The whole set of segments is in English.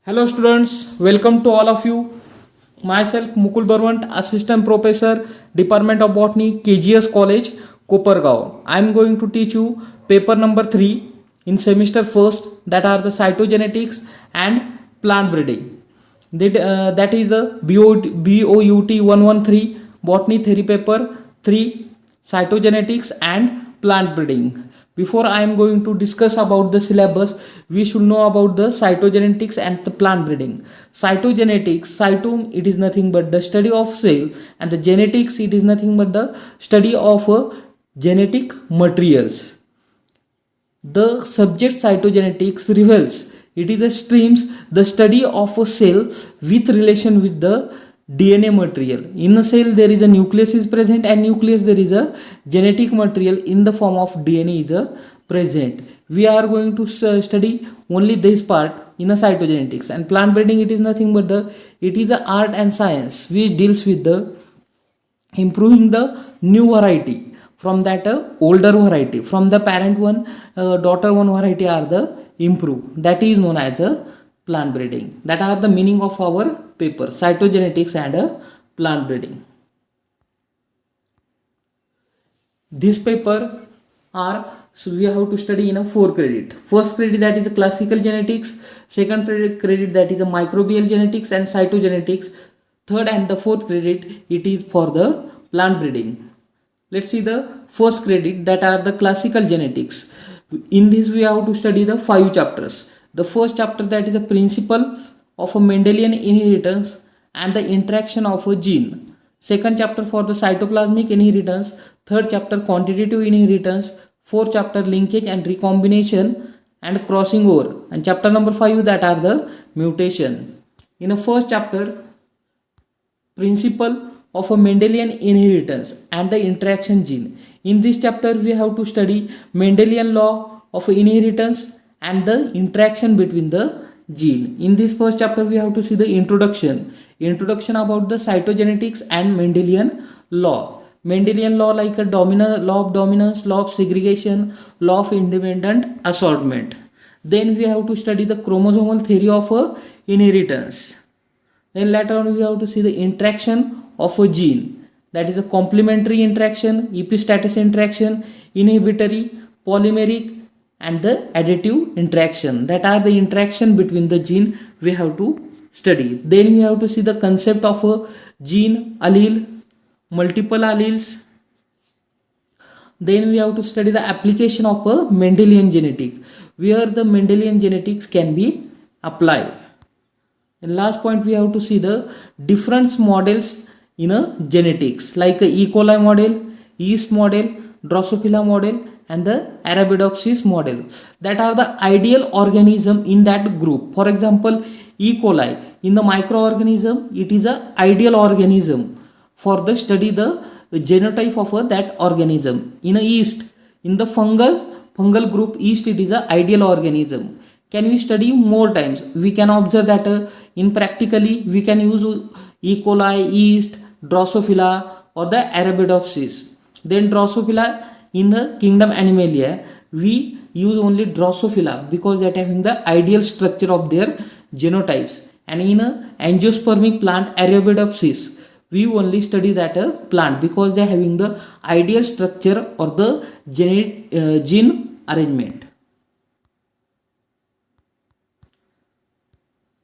Hello students, welcome to all of you. Myself Mukul Barwant, Assistant Professor, Department of Botany, KGS College, Kopargaon. I am going to teach you paper number 3 in semester first, that are the cytogenetics and plant breeding. That is the BOUT 113 Botany Theory Paper 3, cytogenetics and plant breeding. Before I am going to discuss about the syllabus, we should know about the cytogenetics and the plant breeding. Cytogenetics, cytome, it is nothing but the study of cell, and the genetics, it is nothing but the study of genetic materials. The subject cytogenetics reveals it is the streams, the study of a cell with relation with the DNA material. In a cell there is a nucleus is present, and nucleus there is a genetic material in the form of DNA is present. We are going to study only this part in a cytogenetics. And plant breeding, it is nothing but it is a art and science which deals with the improving the new variety from that older variety, from the parent one, daughter one variety are the improved. That is known as a plant breeding. That are the meaning of our paper, cytogenetics and plant breeding. This paper are, so we have to study in a 4 credit. First credit, that is a classical genetics. Second credit, that is a microbial genetics and cytogenetics. Third and the fourth credit, it is for the plant breeding. Let's see the first credit, that are the classical genetics. In this we have to study the 5 chapters. The first chapter, that is the principle of a Mendelian inheritance and the interaction of a gene. Second chapter for the cytoplasmic inheritance. Third chapter quantitative inheritance. Fourth chapter linkage and recombination and crossing over. And chapter number 5, that are the mutation. In the first chapter, principle of a Mendelian inheritance and the interaction gene. In this chapter we have to study Mendelian law of inheritance and the interaction between the gene. In this first chapter we have to see the introduction about the cytogenetics and Mendelian law. Mendelian law, like a law of dominance, law of segregation, law of independent assortment. Then we have to study the chromosomal theory of inheritance. Then later on we have to see the interaction of a gene, that is a complementary interaction, epistatus interaction, inhibitory, polymeric, and the additive interaction. That are the interaction between the gene we have to study. Then we have to see the concept of a gene, allele, multiple alleles. Then we have to study the application of a Mendelian genetic, where the Mendelian genetics can be applied. And last point, we have to see the different models in a genetics, like a E. coli model, yeast model, Drosophila model, and the Arabidopsis model. That are the ideal organism in that group. For example, E. coli in the microorganism, it is a ideal organism for the study the genotype of that organism. In a yeast, in the fungal group yeast, it is a ideal organism. Can we study more times? We can observe that in practically we can use E. coli, yeast, Drosophila, or the Arabidopsis. Then Drosophila, in the kingdom Animalia, we use only Drosophila because they are having the ideal structure of their genotypes. And in a angiospermic plant Arabidopsis, we only study that plant because they are having the ideal structure or the gene arrangement.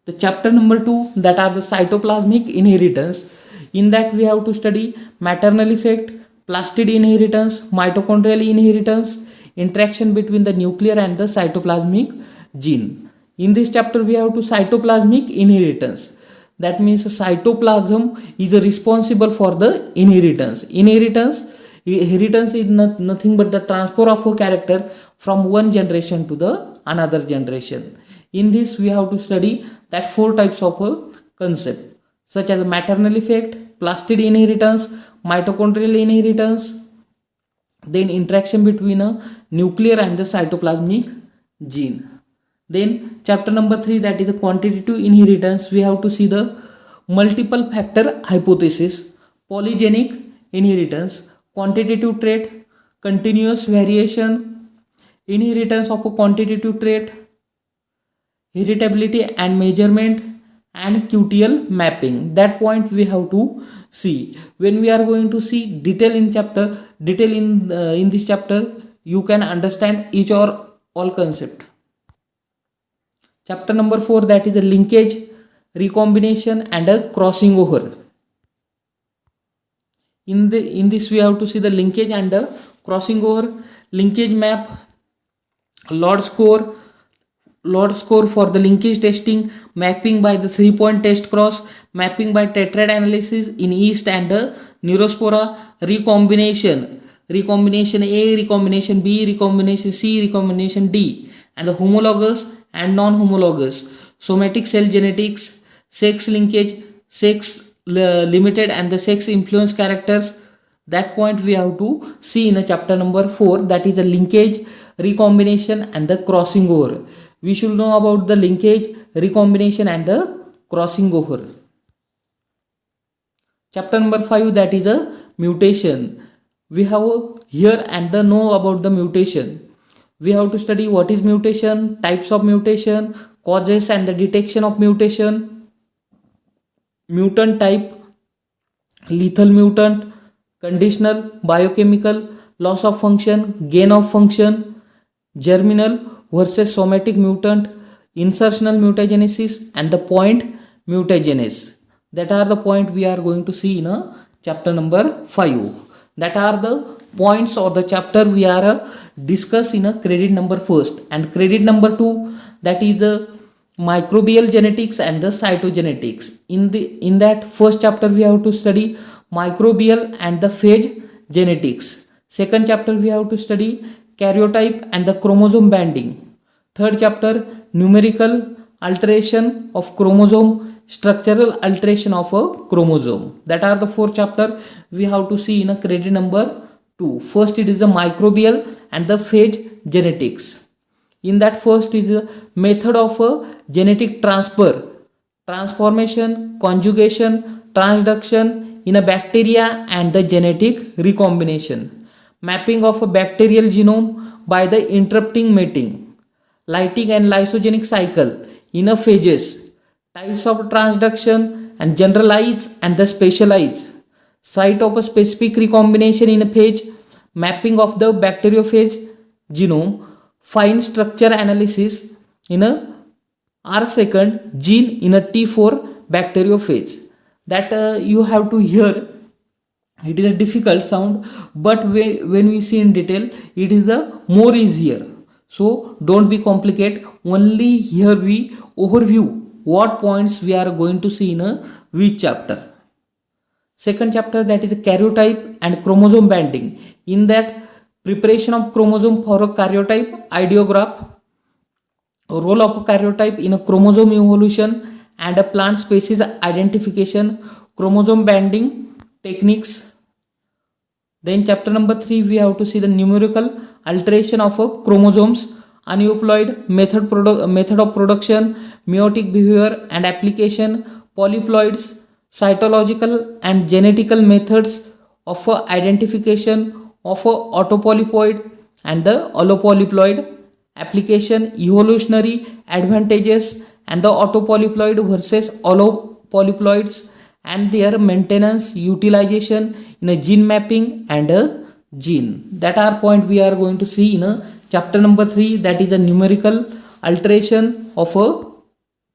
The chapter number 2, that are the cytoplasmic inheritance. In that we have to study maternal effect, plastid inheritance, mitochondrial inheritance, interaction between the nuclear and the cytoplasmic gene. In this chapter we have to cytoplasmic inheritance. That means cytoplasm is responsible for the inheritance. Inheritance is nothing but the transfer of a character from one generation to the another generation. In this we have to study that 4 types of concept, such as maternal effect, plastid inheritance, mitochondrial inheritance, then interaction between a nuclear and the cytoplasmic gene. Then chapter number 3, that is the quantitative inheritance. We have to see the multiple factor hypothesis, polygenic inheritance, quantitative trait, continuous variation, inheritance of a quantitative trait, heritability and measurement, and QTL mapping. That point we have to see. When we are going to see detail in this chapter, you can understand each or all concept. Chapter number 4, that is a linkage, recombination and a crossing over. In this we have to see the linkage and the crossing over. Linkage map, Lord score for the linkage testing, mapping by the 3-point test cross, mapping by tetrad analysis in yeast and the neurospora, recombination A, recombination B, recombination C, recombination D, and the homologous and non-homologous, somatic cell genetics, sex linkage, sex limited and the sex influence characters. That point we have to see in a chapter number 4, that is the linkage, recombination and the crossing over. We should know about the linkage, recombination and the crossing over. Chapter number 5, that is a mutation. We have here and the know about the mutation. We have to study what is mutation, types of mutation, causes and the detection of mutation, mutant type, lethal mutant, conditional, biochemical, loss of function, gain of function, germinal versus somatic mutant, insertional mutagenesis and the point mutagenesis. That are the point we are going to see in a chapter number 5. That are the points or the chapter we are discuss in a credit number 1st, and credit number 2, that is a microbial genetics and the cytogenetics. In that first chapter we have to study microbial and the phage genetics. Second chapter we have to study karyotype and the chromosome banding. Third chapter, numerical alteration of chromosome, structural alteration of a chromosome. That are the 4 chapter we have to see in a credit number 2. First it is the microbial and the phage genetics. In that first is a method of a genetic transfer, transformation, conjugation, transduction in a bacteria and the genetic recombination, mapping of a bacterial genome by the interrupting mating, lytic and lysogenic cycle in a phages, types of transduction and generalized and the specialized, site of a specific recombination in a phage, mapping of the bacteriophage genome, fine structure analysis in a R2 gene in a T4 bacteriophage. That you have to hear. It is a difficult sound, but when we see in detail, it is a more easier. So don't be complicated. Only here we overview what points we are going to see in a which chapter. Second chapter, that is a karyotype and chromosome banding. In that, preparation of chromosome for a karyotype, ideograph, role of a karyotype in a chromosome evolution and a plant species identification, chromosome banding techniques. Then chapter number 3 we have to see the numerical alteration of a chromosomes, aneuploid, method of production, meiotic behavior and application, polyploids, cytological and genetical methods of identification of a autopolyploid and the allopolyploid, application, evolutionary advantages and the autopolyploid versus allopolyploids and their maintenance, utilization in a gene mapping and a gene. That are point we are going to see in a chapter number 3, that is the numerical alteration of a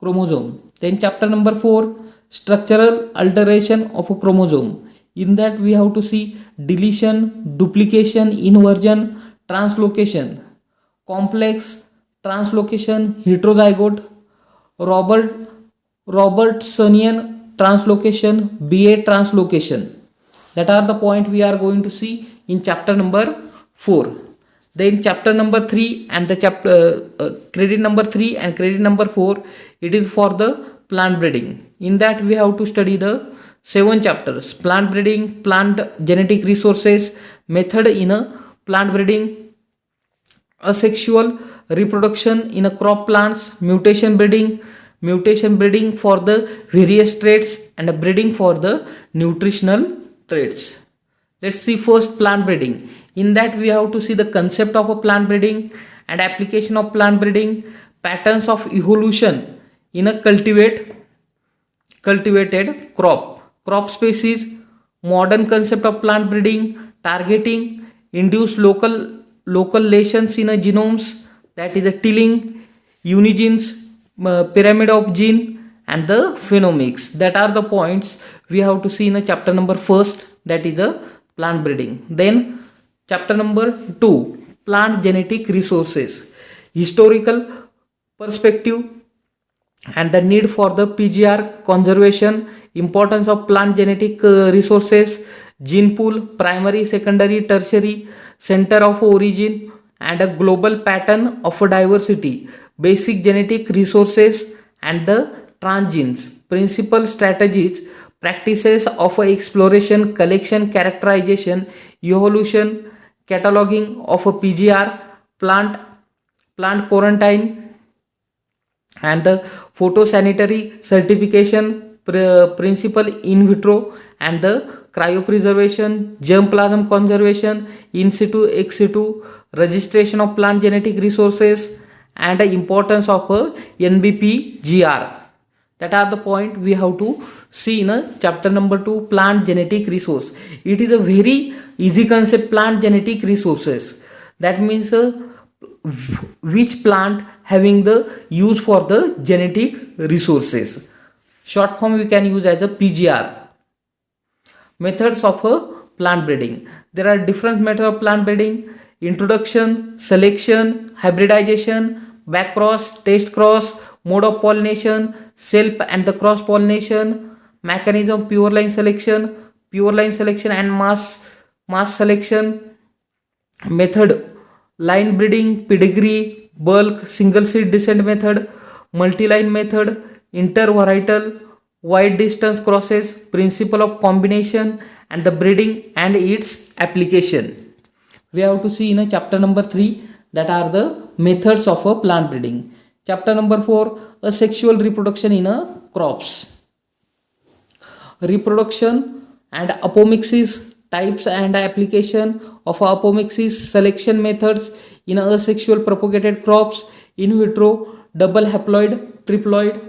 chromosome. Then chapter number 4, structural alteration of a chromosome. In that we have to see deletion, duplication, inversion, translocation, complex translocation, heterozygote, Robertsonian translocation, BA translocation. That are the point we are going to see in chapter number 4. Then chapter number 3 and the chapter credit number 3 and credit number 4, it is for the plant breeding. In that we have to study the 7 chapters: plant breeding, plant genetic resources, method in a plant breeding, asexual reproduction in a crop plants, mutation breeding for the various traits and a breeding for the nutritional traits. Let's see first plant breeding. In that we have to see the concept of a plant breeding and application of plant breeding, patterns of evolution in a cultivated crop species, modern concept of plant breeding, targeting induce local lesions in a genomes, that is a tilling, unigenes, pyramid of gene, and the phenomics. That are the points we have to see in a chapter number first, that is a plant breeding. Then chapter number 2, plant genetic resources, historical perspective and the need for the PGR conservation, importance of plant genetic resources, gene pool, primary, secondary, tertiary, center of origin, and a global pattern of diversity, basic genetic resources and the transgenes, principal strategies, practices of exploration, collection, characterization, evolution, cataloging of a PGR, plant quarantine, and the photosanitary certification, principle in vitro and the cryopreservation, germplasm conservation, in situ, ex situ, registration of plant genetic resources, and the importance of a NBPGR. That are the point we have to see in a chapter number 2, plant genetic resource. It is a very easy concept, plant genetic resources. That means which plant having the use for the genetic resources. Short form we can use as a PGR. Methods of plant breeding. There are different methods of plant breeding: introduction, selection, hybridization, backcross, test cross, mode of pollination, self and the cross pollination, mechanism pure line selection and mass selection, method line breeding, pedigree, bulk, single seed descent method, multi-line method, intervarietal, wide distance crosses, principle of combination, and the breeding and its application. We have to see in a chapter number 3, that are the methods of a plant breeding. Chapter number 4, asexual reproduction in a crops. Reproduction and apomixis, types and application of apomixis, selection methods in asexual propagated crops, in vitro, double haploid, triploid.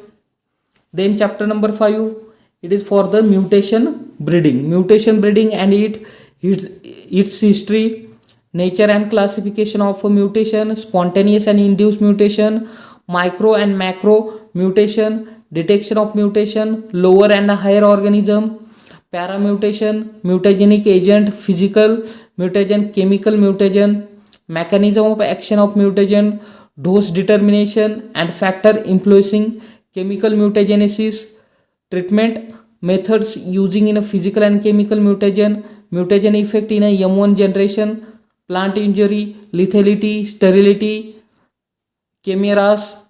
Then chapter number 5, it is for the mutation breeding and its history, nature and classification of a mutation, spontaneous and induced mutation, micro and macro mutation, detection of mutation, lower and higher organism, paramutation, mutagenic agent, physical mutagen, chemical mutagen, mechanism of action of mutagen, dose determination and factor influencing chemical mutagenesis, treatment methods using in a physical and chemical mutagen effect in a M1 generation, plant injury, lethality, sterility, chimeras,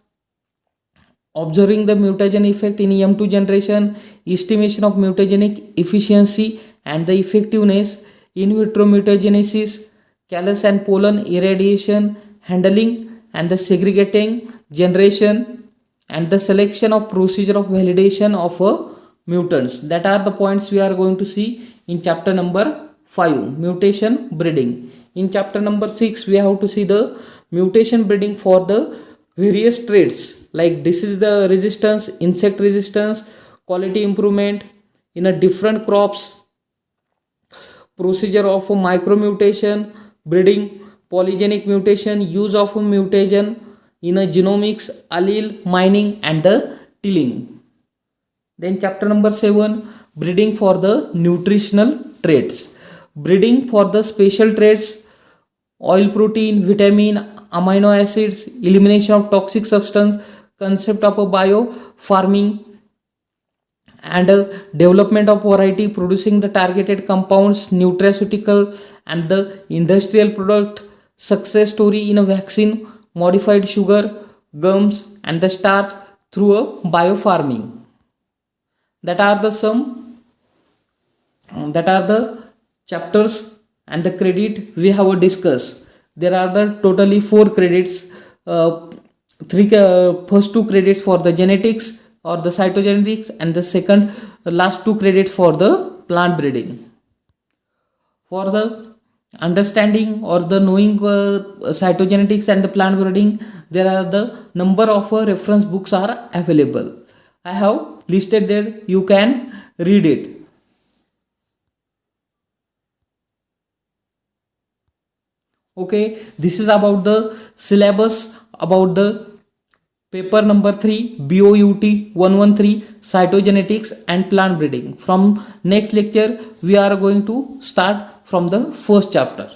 observing the mutagen effect in M2 generation, estimation of mutagenic efficiency and the effectiveness, in vitro mutagenesis, callus and pollen irradiation, handling and the segregating generation, and the selection of procedure of validation of mutants. That are the points we are going to see in chapter number 5, mutation breeding. In chapter number 6, we have to see the mutation breeding for the various traits like disease the resistance, insect resistance, quality improvement in a different crops, procedure of micromutation, breeding, polygenic mutation, use of mutagen in a genomics, allele, mining and the tilling. Then chapter number 7, breeding for the nutritional traits, breeding for the special traits, oil, protein, vitamin, amino acids, elimination of toxic substance, concept of a biofarming, and development of variety, producing the targeted compounds, nutraceutical and the industrial product, success story in a vaccine, modified sugar, gums and the starch through a biofarming. That are the chapters and the credit we have discussed. There are the totally 4 credits, first 2 credits for the genetics or the cytogenetics, and the last 2 credits for the plant breeding. For the understanding or the knowing cytogenetics and the plant breeding, there are the number of reference books are available. I have listed there, you can read it. Okay, this is about the syllabus about the paper number 3 BOUT 113 cytogenetics and plant breeding. From next lecture we are going to start from the first chapter.